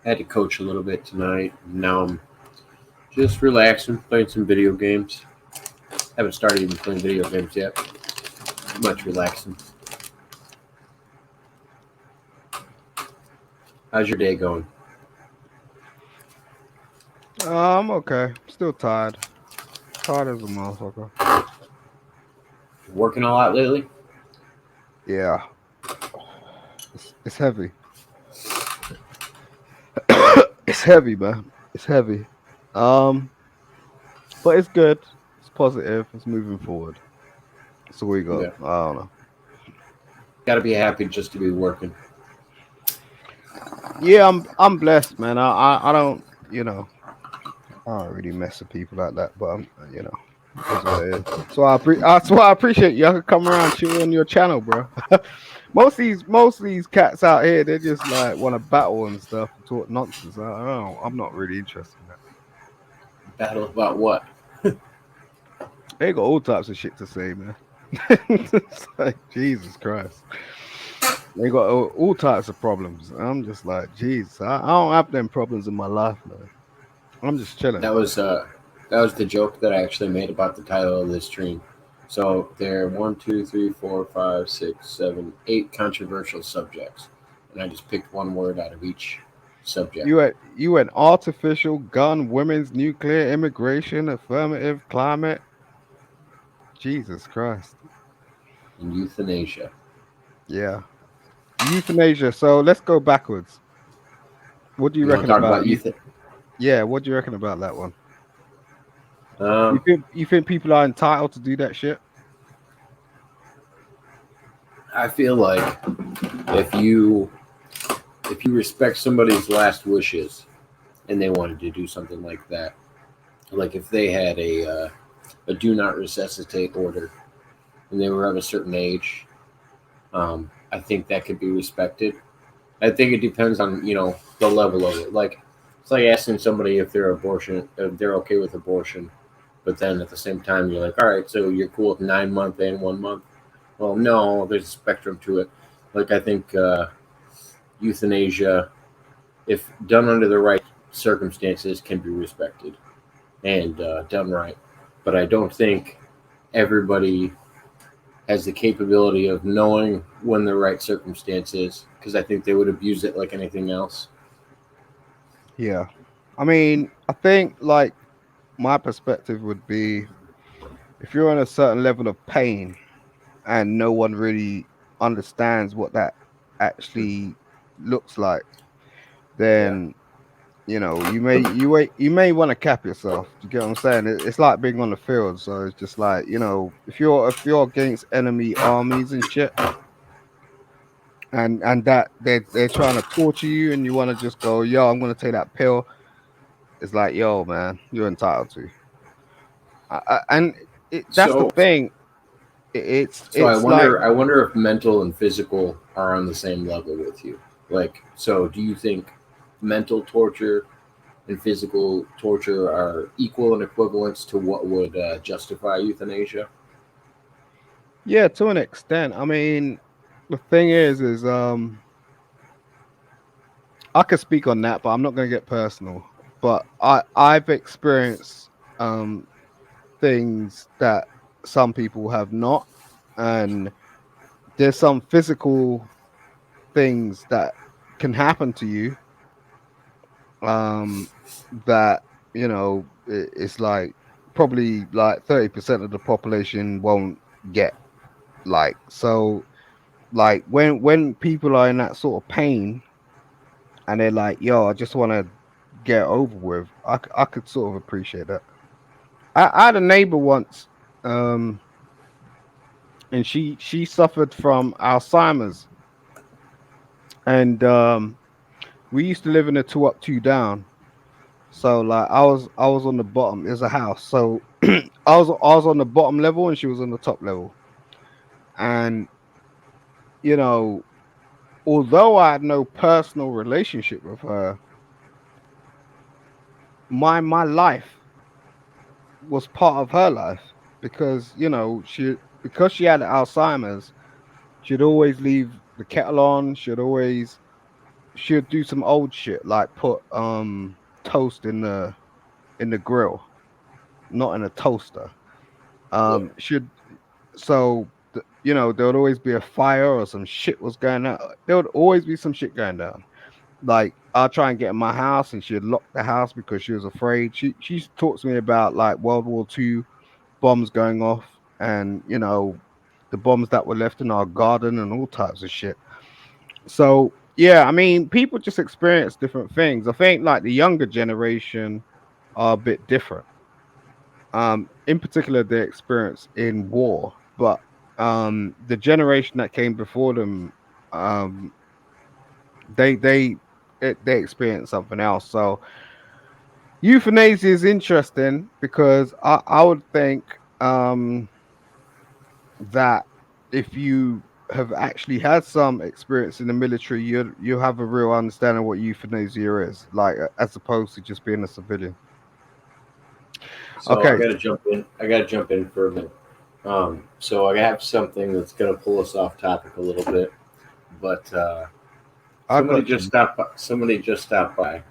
Had to coach a little bit tonight. Now I'm just relaxing, playing some video games. Haven't started even playing video games yet. Much relaxing. How's your day going? I'm okay. Still tired. Tired as a motherfucker. Working a lot lately? Yeah, it's heavy. It's heavy, man. It's heavy. Um, but it's good. It's positive. It's moving forward. So we got. Yeah. I don't know. Gotta be happy just to be working. Yeah, I'm blessed, man. I don't I don't really mess with people like that, but it's what it is. That's why I appreciate you. I could come around chill on your channel, bro. Most of these cats out here, they just like want to battle and stuff, and talk nonsense. I don't. I'm not really interested in that. Battle about what? They got all types of shit to say, man. It's like Jesus Christ. They got all types of problems. I'm just like, Jesus, I don't have them problems in my life, man. I'm just chilling. That was uh that was the joke that I actually made about the title of this stream. So there are one, two, three, four, five, six, seven, eight controversial subjects, and I just picked one word out of each subject. You had artificial gun, women's nuclear immigration, affirmative climate. Jesus Christ. And euthanasia. Yeah. Euthanasia. So let's go backwards. What do you You want reckon to talk about about you? Yeah, what do you reckon about that one? You Um, think you think people are entitled to do that shit? I feel like if you if you respect somebody's last wishes and they wanted to do something like that, like if they had a do not resuscitate order and they were of a certain age, I think that could be respected. I think it depends on the level of it. Like it's like asking somebody if they're okay with abortion, but then at the same time you're like, all right, so you're cool with 9 month and 1 month. Well, no, there's a spectrum to it. Like I think euthanasia, if done under the right circumstances, can be respected and done right. But I don't think everybody has the capability of knowing when the right circumstance is, because I think they would abuse it like anything else. Yeah. I mean, I think like my perspective would be if you're in a certain level of pain and no one really understands what that actually looks like, Yeah. then you may want to cap yourself. Do you get what I'm saying? It's like being on the field. So it's just like if you're against enemy armies and shit, and that they're trying to torture you, and you want to just go, yo, I'm gonna take that pill. It's like, yo, man, you're entitled to. And that's the So thing. It's so I it's like wonder I wonder if mental and physical are on the same level with you. Like, so do you think mental torture and physical torture are equal and equivalent to what would justify euthanasia? yeah, to an extent. I mean, the thing is I could speak on that, but I'm not gonna get personal. But I've experienced um things that some people have not, and there's some physical things that can happen to you um that it's like probably like 30% of the population won't get. Like, so like when people are in that sort of pain and they're like, yo, I just want to get over with, I could sort of appreciate that. I had a neighbor once, um and she suffered from Alzheimer's, and we used to live in a two up, two down. So like I was on the bottom. There's a house, so I was on the bottom level and she was on the top level. And you know, although I had no personal relationship with her, my life was part of her life, because she had Alzheimer's. She'd always leave the kettle on. She'd always she'd do some old shit like put toast in the grill, not in a toaster. Yeah. Should so you know there would always be a fire or some shit was going on. There would always be some shit going down. Like I'll try and get in my house, and she'd lock the house because she was afraid. She talks to me about like World War II bombs going off, and you know the bombs that were left in our garden and all types of shit. So yeah, I mean, people just experience different things. I think like the younger generation are a bit different. In particular, their experience in war, but the generation that came before them, um, they they they experienced something else. So euthanasia is interesting because I would think that if you have actually had some experience in the military, you have a real understanding what euthanasia is, like as opposed to just being a civilian. So I Okay, got to jump in. I got to jump in for a minute. So I have something that's going to pull us off topic a little bit, but I got you. Somebody just stopped by.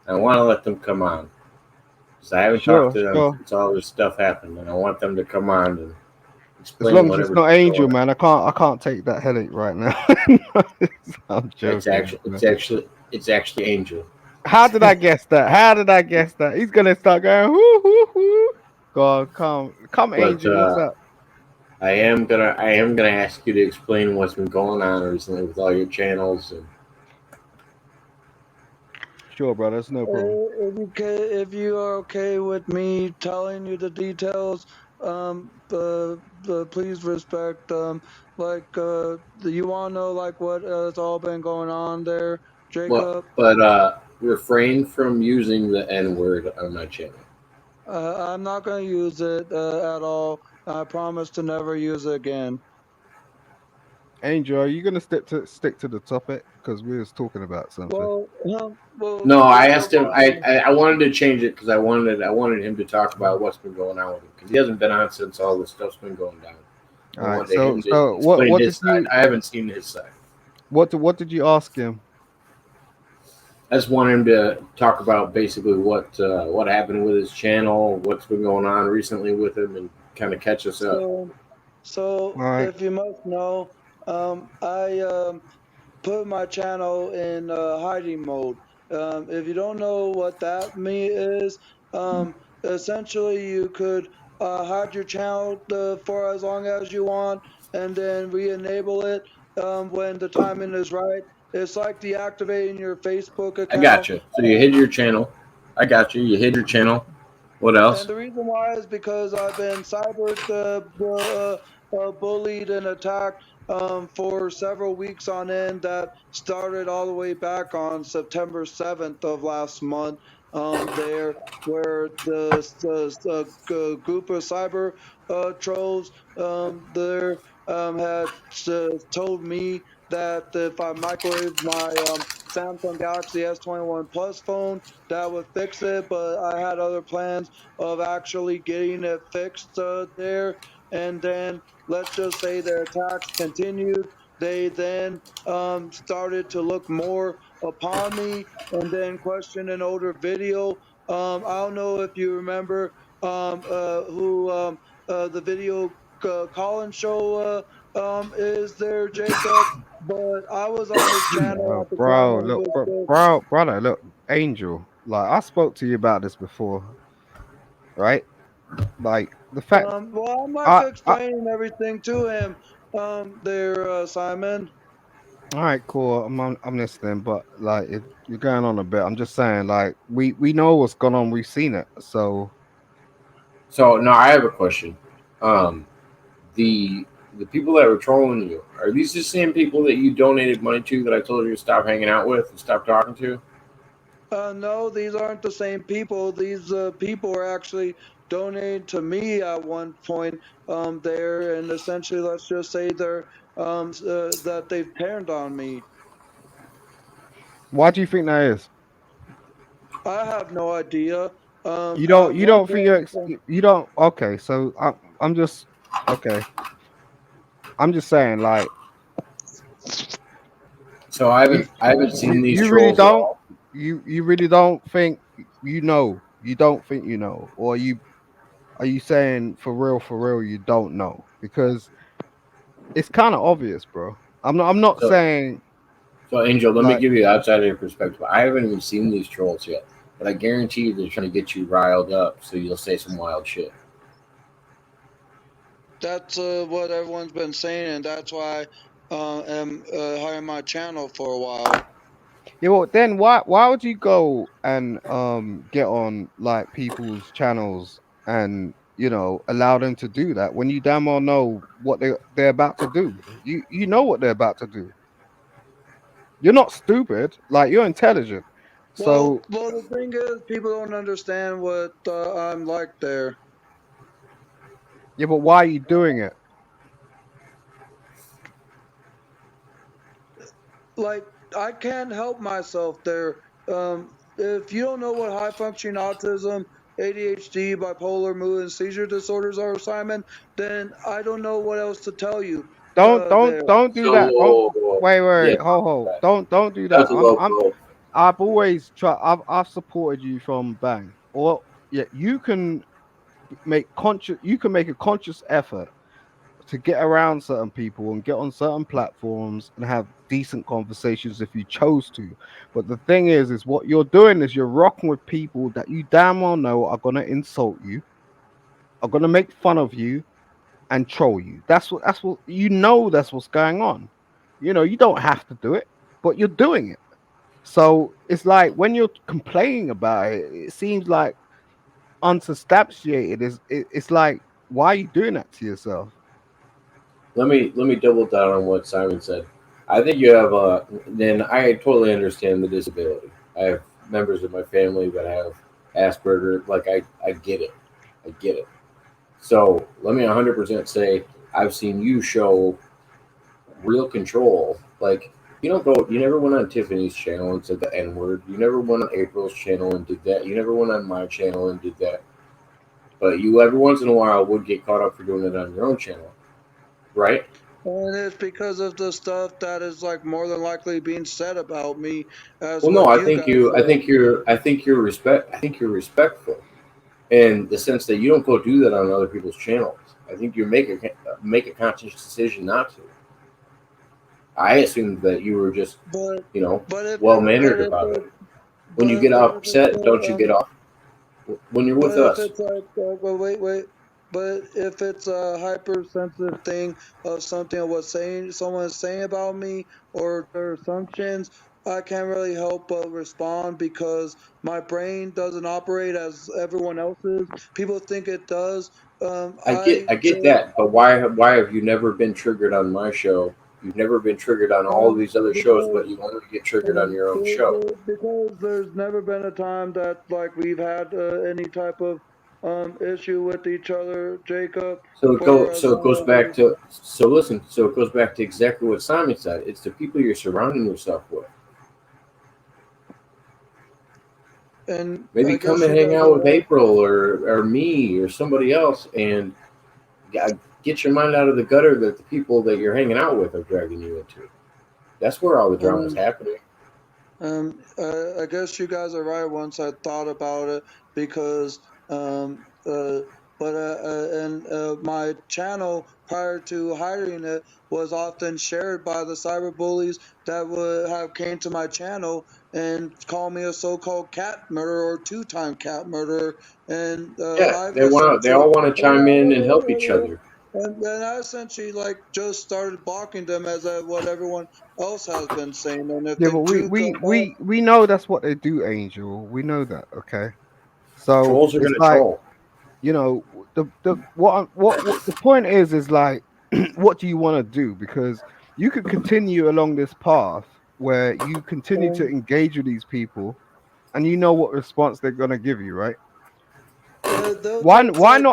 I want to let them come on because I haven't talked Sure, to them sure. since all this stuff happened, and I want them to come on and As explain long as it's whatever's not been Angel, going on. man, I can't take that headache right now. I'm It's joking. actually, it's actually, it's actually Angel. How did I guess that? How did I guess that? He's gonna start going whoo whoo whoo. God, come, But Angel. What's up? I am gonna ask you to explain what's been going on recently with all your channels. And Sure, bro. That's no problem. If you are okay with me telling you the details, please respect. You want to know like what has all been going on there, what? Jacob? But refrain from using the N word on my channel. I'm not going to use it at all. I promise to never use it again. Angel, are you gonna stick to the topic because we was talking about something? No, I asked Jacob, him. I wanted to change it because I wanted him to talk about what's been going on with him because he hasn't been on since all this stuff's been going down. I All right. wanted So him to explain what his did side. you I haven't seen his side. what did you ask him? I just want him to talk about basically what happened with his channel, what's been going on recently with him, and kind of catch us up. so All right. if you must know, I put my channel in hiding mode. If you don't know what that me is, essentially you could hide your channel for as long as you want, and then re-enable it when the timing is right. It's like deactivating your Facebook I got account. you. So you hid your channel. I got you. You hid your channel. What And else? the reason why is because I've been bullied and attacked for several weeks on end. That started all the way back on September 7th of last month. There, where the group of cyber trolls there had told me that if I microwave my Samsung Galaxy S21 Plus phone, that would fix it. But I had other plans of actually getting it fixed there. And then let's just say their attacks continued. They then started to look more upon me and then question an older video. I don't know if you remember who the video Colin show is there, Jacob. But I was on his channel at the time Bro, when he look, was still. brother, look, Angel. Like I spoke to you about this before, right? Like the fact, Well, I'm not I, explaining everything to him, there, Simon. all right, cool. I'm listening, but like you're going on a bit. I'm just saying, like we know what's going on. We've seen it. So So now I have a question. Um, the the people that were trolling you are these the same people that you donated money to that I told you to stop hanging out with and stop talking to? No, these aren't the same people. These people were actually donated to me at one point there, and essentially, let's just say that they've turned on me. why do you think that is? I have no idea. You At one don't think point, you don't. Okay, so I'm just okay. I'm just saying, like So I haven't seen these You really trolls at don't. all. You really don't think you know. You don't think you know, or are you saying for real you don't know? Because it's kind of obvious, bro. I'm not So saying so Angel, let me like give you outside of your perspective. I haven't even seen these trolls yet, but I guarantee you they're trying to get you riled up so you'll say some wild shit. That's what everyone's been saying, and that's why I am hiring my channel for a while. yeah. Well, then why would you go and get on like people's channels and allow them to do that when you damn well know what they're about to do? You know what they're about to do. You're not stupid. Like you're intelligent. Well, So well, the thing is, people don't understand what I'm like there. yeah, but why are you doing it? Like, I can't help myself there. If you don't know what high functioning autism, ADHD, bipolar, mood, and seizure disorders are, Simon, then I don't know what else to tell you. Don't don't There. don't do that. Don't So yeah, wait, ho. Don't do that. that's a low blow. I've always tried. I've supported you from Bang. Or yeah, you can make conscious. You can make a conscious effort to get around certain people and get on certain platforms and have decent conversations if you chose to. But the thing is what you're doing is you're rocking with people that you damn well know are gonna insult you, are gonna make fun of you, and troll you. That's what that's what's going on. You don't have to do it, but you're doing it. So it's like when you're complaining about it, it seems like unsubstantiated. It's like, why are you doing that to yourself? Let me double down on what Simon said. I think you have a. Then I totally understand the disability. I have members of my family that have Asperger. Like I get it. I get it. So let me 100% say I've seen you show real control. Like you don't go. You never went on Tiffany's channel and said the N word. You never went on April's channel and did that. You never went on my channel and did that. But you every once in a while would get caught up for doing it on your own channel, right? And it's because of the stuff that is like more than likely being said about me, as Well, no, what I you think guys you. I said. think you're. I think you're respectful, in the sense that you don't go do that on other people's channels. I think you make a conscious decision not to. I assumed that you were just, But you know, but if well it but mannered if about it. it When you get but if it's upset, don't you get off? When you're with but if us, it's like well, wait. But if it's a hypersensitive thing of something of what saying someone is saying about me or their assumptions, I can't really help but respond because my brain doesn't operate as everyone else's. People think it does. I get that, but why have you never been triggered on my show? You've never been triggered on all of these other shows, but Because you only get triggered on your own show. because there's never been a time that like we've had any type of issue with each other, Jacob, for as So it goes long back as to so listen, so it goes back to exactly what Simon said. It's the people you're surrounding yourself with. and Maybe I come guess and you hang guys out are with right. April or me or somebody else and get your mind out of the gutter that the people that you're hanging out with are dragging you into. That's where all the drama is Um, happening. I guess you guys are right. Once I thought about it, because um, uh, and my channel prior to hiring it was often shared by the cyberbullies that would have came to my channel and call me a so-called cat murderer or two-time cat murderer, and Yeah, I've they essentially all want to chime in and help each other. and then I essentially like just started blocking them as what everyone else has been saying. And if Yeah, they but do come back, we know that's what they do, Angel. We know that, okay? So Trolls are it's gonna like, troll. the what the point is like, what do you want to do? Because you could continue along this path where you continue to um, engage with these people, and you know what response they're gonna give you, right? they'll take like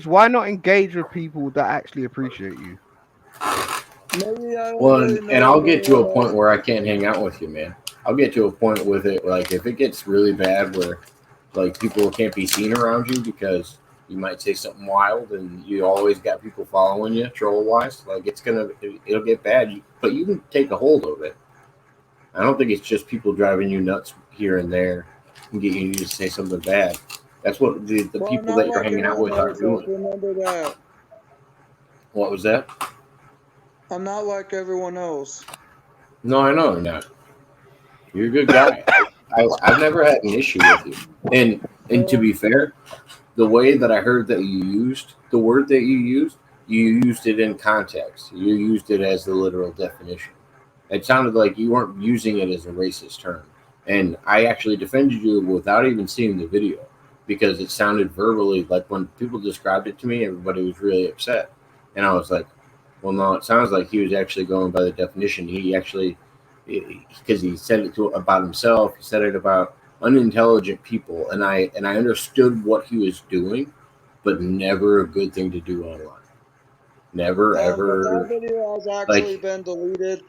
Why not engage with people that actually appreciate you? maybe I don't Well, really and know I'll get to a the point where I can't hang out with you, man. I'll get to a point with it, like if it gets really bad, where like people can't be seen around you because you might say something wild, and you always got people following you, troll wise. Like it'll get bad, but you can take a hold of it. I don't think it's just people driving you nuts here and there and getting you to say something bad. That's what the Well, people not that you're like hanging out everyone with are else. Let's doing. remember that. What was that? I'm not like everyone else. No, I know you're not. You're a good guy. I've never had an issue with you. And to Um, be fair, the way that I heard that you used the word that you used it in context. You used it as the literal definition. It sounded like you weren't using it as a racist term. And I actually defended you without even seeing the video because it sounded verbally like when people described it to me, everybody was really upset. And I was like, well, no, it sounds like he was actually going by the definition. He actually, because he said it about himself, he said it about unintelligent people, and I understood what he was doing, but never a good thing to do online. Never but that ever video has actually like been deleted.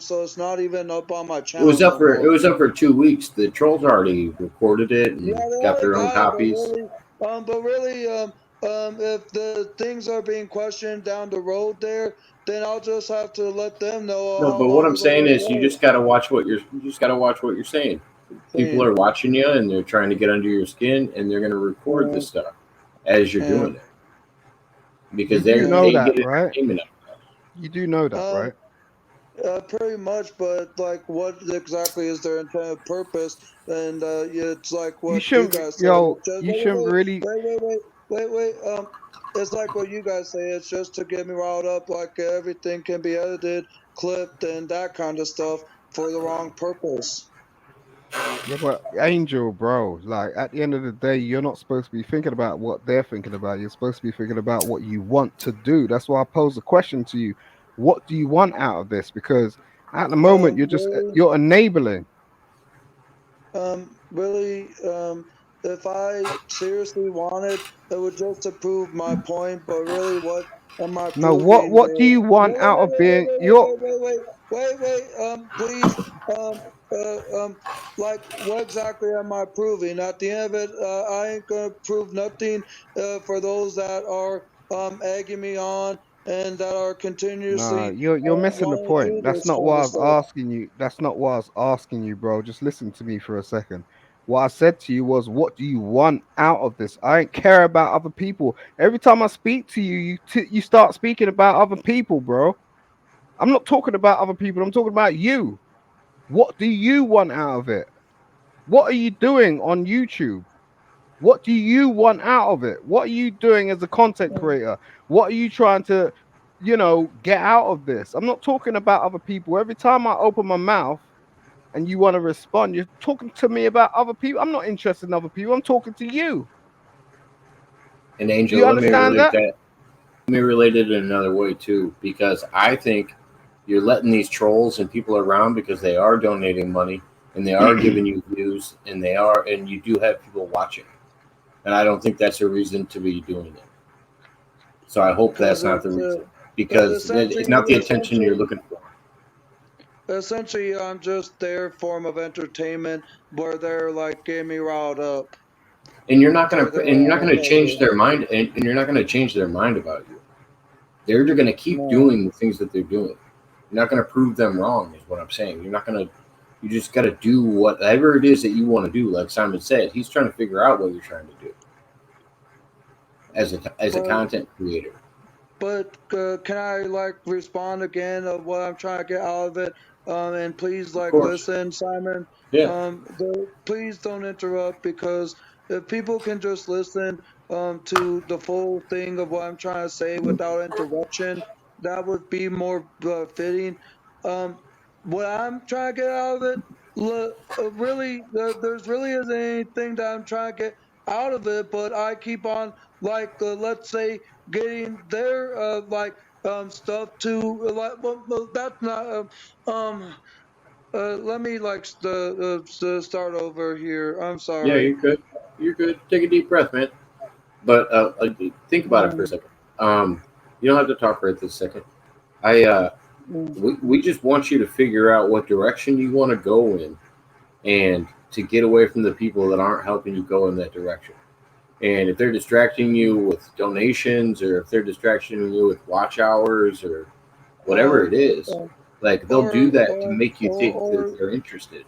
So it's not even up on my it was channel up no for it more. was up for 2 weeks. The trolls already recorded it Yeah, and they got already their own got it, copies. but really, if the things are being questioned down the road there, then I'll just have to let them know No, how but what long I'm of a way saying it is was. you just gotta watch what you're saying. People Saying, are watching you and they're trying to get under your skin and they're gonna record uh, this stuff as you're uh, doing it You because do uh, know they that, get right? entertainment out You do know that, um, right? pretty much, but like, what exactly is their intended purpose? And yeah, it's like You what you shouldn't, guys say. yo. It's just You shouldn't really. wait. It's like what you guys say. It's just to get me riled up. Like everything can be edited, clipped, and that kind of stuff for the wrong purpose. Yeah, but Angel, bro, like at the end of the day, you're not supposed to be thinking about what they're thinking about. You're supposed to be thinking about what you want to do. That's why I posed the question to you. What do you want out of this? Because at the moment, Really, you're enabling. really, if I seriously wanted, it would just to prove my point. But really, what am I No, proving? what do you want out of being your Please, um, like, what exactly am I proving? At the end of it, I ain't gonna prove nothing for those that are egging me on and that are Nah, continuously you're missing the wanting to point. do That's this not kind what of I was stuff. asking you. That's not what I was asking you, bro. Just listen to me for a second. What I said to you was, what do you want out of this? I don't care about other people. Every time I speak to you, you start speaking about other people, bro. I'm not talking about other people. I'm talking about you. What do you want out of it? What are you doing on YouTube? What do you want out of it? What are you doing as a content creator? What are you trying to, get out of this? I'm not talking about other people. Every time I open my mouth and you want to respond, you're talking to me about other people. I'm not interested in other people. I'm talking to you. and Do Angel, you understand that? let me relate it in another way too, because I think you're letting these trolls and people around because they are donating money and they are giving you views and you do have people watching. And I don't think that's a reason to be doing it. So I hope Because that's not the reason because it's not the attention you're looking for. essentially, I'm just their form of entertainment where they're like getting me riled up And for their you're not own gonna change purpose. their mind and you're not gonna change their mind about you. They're gonna keep No. doing the things that they're doing. You're not gonna prove them wrong, is what I'm saying. You're not gonna you just gotta do whatever it is that you want to do. Like Simon said, he's trying to figure out what you're trying to do as a But content creator. can I like respond again of what I'm trying to get out of it? And please Of like course. listen, Simon. Yeah. Please don't interrupt because if people can just listen to the full thing of what I'm trying to say without interruption, that would be more fitting. Um, what I'm trying to get out of it, really, there's really isn't anything that I'm trying to get out of it, but I keep on like let's say getting their stuff to that's not um let me like start over here. I'm Yeah, sorry. you're good. You're good. Take a deep breath, man. But think about it for a Um, second. You don't have to talk right this second. I mm, we just want you to figure out what direction you want to go in and to get away from the people that aren't helping you go in that direction. And if they're distracting you with donations or if they're distracting you with watch hours or whatever um, it is, Like they'll Or do that to or make you think or that they're interested.